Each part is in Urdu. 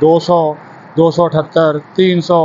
200, 278, 300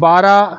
12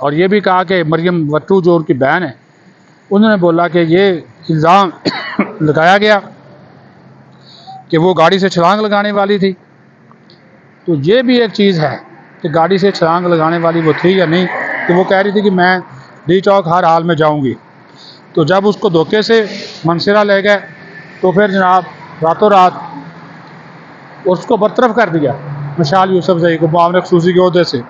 اور یہ بھی کہا کہ مریم وٹو جو ان کی بہن ہے، انہوں نے بولا کہ یہ الزام لگایا گیا کہ وہ گاڑی سے چھلانگ لگانے والی تھی۔ تو یہ بھی ایک چیز ہے کہ گاڑی سے چھلانگ لگانے والی وہ تھی یا نہیں، کہ وہ کہہ رہی تھی کہ میں ڈی چوک ہر حال میں جاؤں گی۔ تو جب اس کو دھوکے سے منصرہ لے گئے تو پھر جناب راتوں رات اس کو برطرف کر دیا مشال یوسف زئی کو معاون خصوصی کے عہدے سے۔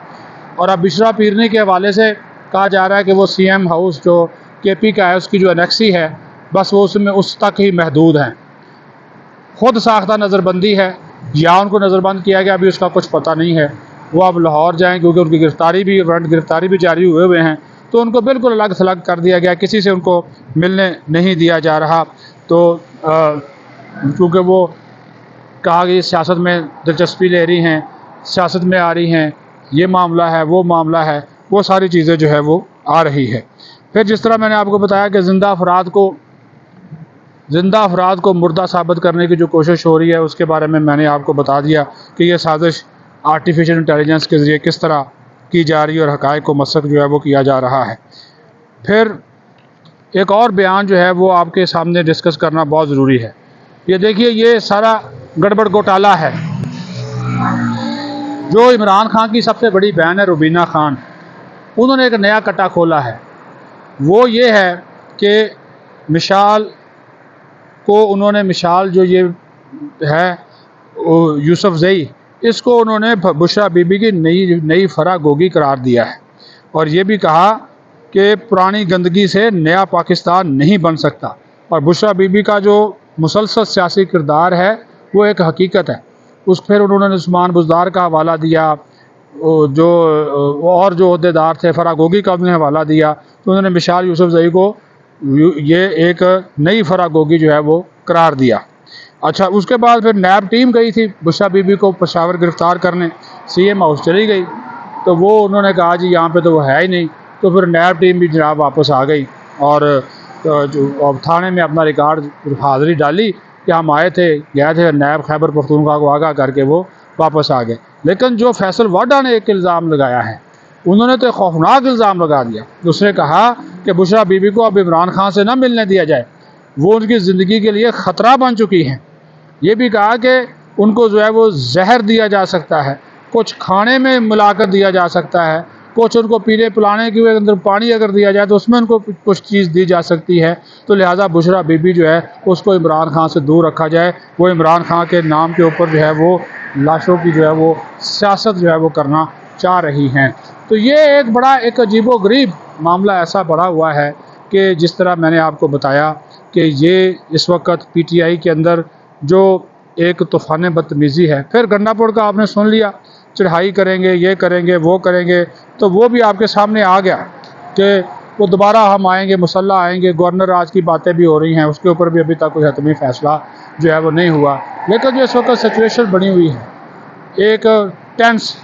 اور اب بشرا پیرنی کے حوالے سے کہا جا رہا ہے کہ وہ سی ایم ہاؤس جو کے پی کا ہے اس کی جو انیکسی ہے بس وہ اس میں اس تک ہی محدود ہیں، خود ساختہ نظر بندی ہے یا ان کو نظر بند کیا گیا، ابھی اس کا کچھ پتہ نہیں ہے۔ وہ اب لاہور جائیں کیونکہ ان کی گرفتاری بھی جاری ہوئے ہیں، تو ان کو بالکل الگ تھلگ کر دیا گیا، کسی سے ان کو ملنے نہیں دیا جا رہا۔ تو کیونکہ وہ کہا کہ سیاست میں دلچسپی لے رہی ہیں، سیاست میں آ رہی ہیں، یہ معاملہ ہے وہ معاملہ ہے، وہ ساری چیزیں جو ہے وہ آ رہی ہے۔ پھر جس طرح میں نے آپ کو بتایا کہ زندہ افراد کو مردہ ثابت کرنے کی جو کوشش ہو رہی ہے اس کے بارے میں نے آپ کو بتا دیا کہ یہ سازش آرٹیفیشل انٹیلیجنس کے ذریعے کس طرح کی جا رہی ہے اور حقائق کو مسخ جو ہے وہ کیا جا رہا ہے۔ پھر ایک اور بیان جو ہے وہ آپ کے سامنے ڈسکس کرنا بہت ضروری ہے۔ یہ دیکھیے، یہ سارا گڑبڑ گھوٹالہ ہے۔ جو عمران خان کی سب سے بڑی بہن ہے روبینہ خان، انہوں نے ایک نیا کٹا کھولا ہے۔ وہ یہ ہے کہ مشال کو انہوں نے جو یہ ہے یوسف زئی، اس کو انہوں نے بشرا بی بی کی نئی فرا گوگی قرار دیا ہے، اور یہ بھی کہا کہ پرانی گندگی سے نیا پاکستان نہیں بن سکتا۔ اور بشرا بی بی کا جو مسلسل سیاسی کردار ہے وہ ایک حقیقت ہے۔ پھر انہوں نے عثمان بزدار کا حوالہ دیا، جو اور جو عہدیدار تھے فرا گوگی کا انہوں نے حوالہ دیا، تو انہوں نے مشال یوسف زئی کو یہ ایک نئی فرا گوگی جو ہے وہ قرار دیا۔ اچھا، اس کے بعد پھر نیب ٹیم گئی تھی بشرا بی بی کو پشاور گرفتار کرنے، سی ایم ہاؤس چلی گئی، تو وہ انہوں نے کہا جی یہاں پہ تو وہ ہے ہی نہیں، تو پھر نیب ٹیم بھی جناب واپس آ گئی اور تھانے میں اپنا ریکارڈ حاضری ڈالی کہ ہم آئے تھے، گئے تھے، نیب خیبر پختونخوا کو آگاہ کر کے وہ واپس آ گئے۔ لیکن جو فیصل واڈا نے ایک الزام لگایا ہے، انہوں نے تو خوفناک الزام لگا دیا۔ اس نے کہا کہ بشرا بی بی کو اب عمران خان سے نہ ملنے دیا جائے، وہ ان کی زندگی کے لیے خطرہ بن چکی ہیں۔ یہ بھی کہا کہ ان کو جو ہے وہ زہر دیا جا سکتا ہے، کچھ کھانے میں ملا کر دیا جا سکتا ہے، کچھ ان کو پینے پلانے کے اندر پانی اگر دیا جائے تو اس میں ان کو کچھ چیز دی جا سکتی ہے۔ تو لہٰذا بشرا بی بی جو ہے اس کو عمران خان سے دور رکھا جائے۔ وہ عمران خان کے نام کے اوپر جو ہے وہ لاشوں کی جو ہے وہ سیاست جو ہے وہ کرنا چاہ رہی ہیں۔ تو یہ ایک عجیب و غریب معاملہ ایسا بڑھا ہوا ہے کہ جس طرح میں نے آپ کو بتایا کہ یہ اس وقت پی ٹی آئی کے اندر جو ایک طوفان بدتمیزی ہے۔ پھر گنڈا پور کا آپ نے سن لیا، چڑھائی کریں گے، یہ کریں گے، وہ کریں گے، تو وہ بھی آپ کے سامنے آ گیا کہ وہ دوبارہ ہم آئیں گے، مسلح آئیں گے، گورنر راج کی باتیں بھی ہو رہی ہیں، اس کے اوپر بھی ابھی تک کوئی حتمی فیصلہ جو ہے وہ نہیں ہوا۔ لیکن جو اس وقت سچویشن بنی ہوئی ہے ایک ٹینس،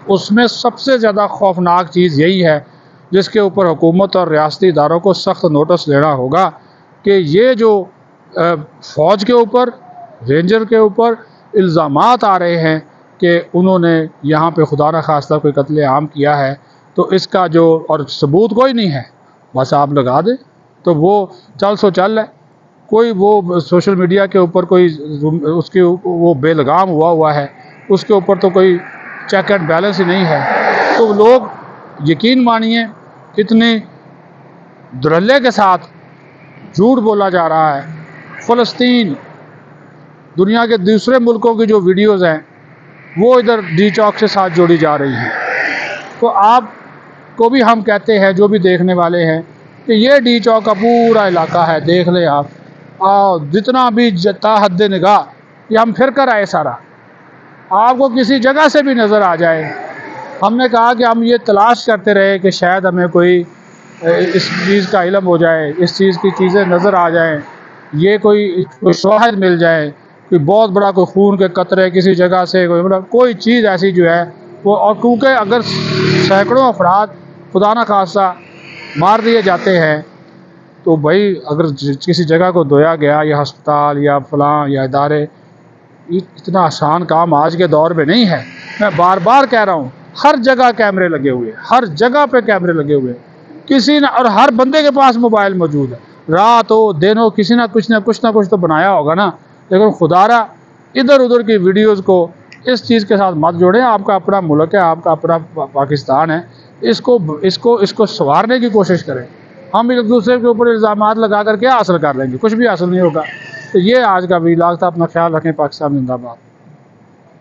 اس میں سب سے زیادہ خوفناک چیز یہی ہے جس کے اوپر حکومت اور ریاستی اداروں کو سخت نوٹس لینا ہوگا کہ یہ جو فوج کے اوپر، رینجر کے اوپر الزامات آ رہے ہیں کہ انہوں نے یہاں پہ خدا نخواستہ کوئی قتل عام کیا ہے، تو اس کا جو اور ثبوت کوئی نہیں ہے، بس آپ لگا دیں تو وہ چل سو چل ہے۔ کوئی وہ سوشل میڈیا کے اوپر کوئی اس کے وہ بے لگام ہوا ہے، اس کے اوپر تو کوئی چیک اینڈ بیلنس ہی نہیں ہے۔ تو لوگ یقین مانیے اتنے دھڑلے کے ساتھ جھوٹ بولا جا رہا ہے۔ فلسطین، دنیا کے دوسرے ملکوں کی جو ویڈیوز ہیں وہ ادھر ڈی چوک کے ساتھ جوڑی جا رہی ہیں۔ تو آپ کو بھی ہم کہتے ہیں، جو بھی دیکھنے والے ہیں، کہ یہ ڈی چوک کا پورا علاقہ ہے، دیکھ لیں آپ، جتنا بھی تا حد نگاہ یہ ہم پھر کر آئے سارا، آپ کو کسی جگہ سے بھی نظر آ جائے۔ ہم نے کہا کہ ہم یہ تلاش کرتے رہے کہ شاید ہمیں کوئی اس چیز کا علم ہو جائے، اس چیز کی چیزیں نظر آ جائیں، یہ کوئی شواہد مل جائے، کوئی بہت بڑا کوئی خون کے قطرے کسی جگہ سے، کوئی چیز ایسی جو ہے وہ، اور کیونکہ اگر سینکڑوں افراد خدا نخواستہ مار دیے جاتے ہیں تو بھائی اگر کسی جگہ کو دھویا گیا، یا ہسپتال یا فلاں یا ادارے، اتنا آسان کام آج کے دور میں نہیں ہے۔ میں بار بار کہہ رہا ہوں ہر جگہ کیمرے لگے ہوئے، ہر جگہ پہ کیمرے لگے ہوئے، کسی نہ، اور ہر بندے کے پاس موبائل موجود ہے، رات ہو دن ہو، کسی نہ کچھ تو بنایا ہوگا نا۔ لیکن خدا را ادھر ادھر کی ویڈیوز کو اس چیز کے ساتھ مت جوڑیں۔ آپ کا اپنا ملک ہے، آپ کا اپنا پاکستان ہے، اس کو سنوارنے کی کوشش کریں۔ ہم ایک دوسرے کے اوپر الزامات لگا کر کیا حاصل کر لیں گے؟ کچھ بھی حاصل نہیں ہوگا۔ تو یہ آج کا ویلاگ تھا، اپنا خیال رکھیں۔ پاکستان زندہ باد۔